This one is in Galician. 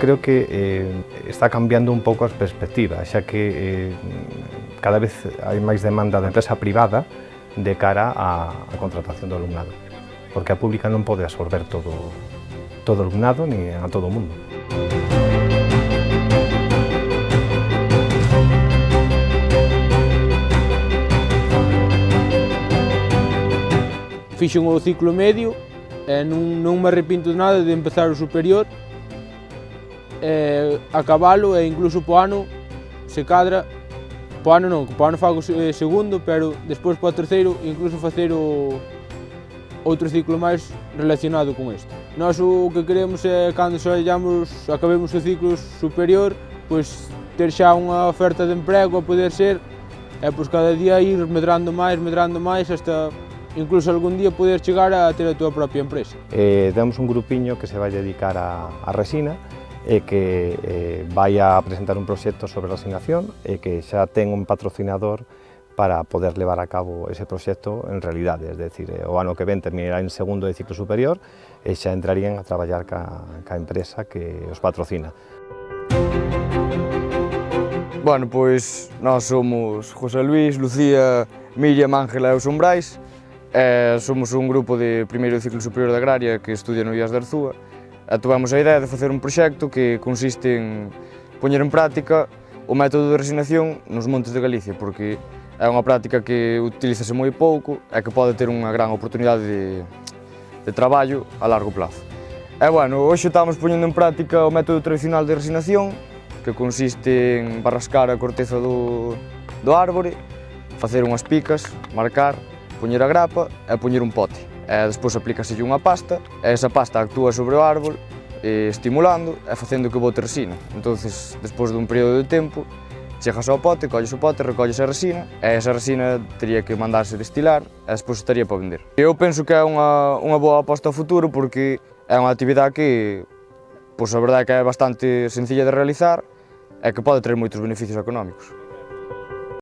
creo que está cambiando un pouco as perspectivas, xa que cada vez hai máis demanda da empresa privada de cara á contratación do alumnado, porque a pública non pode absorber todo o alumnado ni a todo o mundo. Fixen o ciclo medio e non me arrepinto de nada de empezar o superior, acabalo e incluso po ano, se cadra, po ano non, po ano fago segundo, pero despois po terceiro incluso facer outro ciclo máis relacionado con isto. Nós o que queremos é, cando acabemos o ciclo superior, pois ter xa unha oferta de emprego a poder ser, e pois cada día ir medrando máis, hasta incluso algún día poder chegar a ter a túa propia empresa. Temos un grupiño que se vai dedicar á resina e que vai a presentar un proxecto sobre resinación e que xa ten un patrocinador para poder levar a cabo ese proxecto en realidade, es decir, o ano que ven terminará en segundo de ciclo superior e xa entrarían a traballar ca empresa que os patrocina. Bueno, pois nós somos José Luís, Lucía, Miriam, Ángela e os Umbrais. Somos un grupo de primeiro ciclo superior de Agraria que estudia no IAS de Arzúa. Tivemos a idea de facer un proxecto que consiste en poñer en práctica o método de resinación nos montes de Galicia, porque é unha práctica que utilízase moi pouco e que pode ter unha gran oportunidade de traballo a largo plazo. Hoxe estamos poñendo en práctica o método tradicional de resinación, que consiste en barrascar a corteza do árbore, facer unhas picas, marcar, poñer a grapa e poñer un pote. Despois aplícaselle unha pasta, e esa pasta actúa sobre o árbol, estimulando e facendo que bote resina. Entonces, despois dun período de tempo, chegas ao pote, colles o pote, recolles a resina, e esa resina teria que mandarse destilar e despois estaría para vender. Eu penso que é unha boa aposta ao futuro porque é unha actividade que, pois a verdade é que é bastante sencilla de realizar e que pode ter moitos beneficios económicos.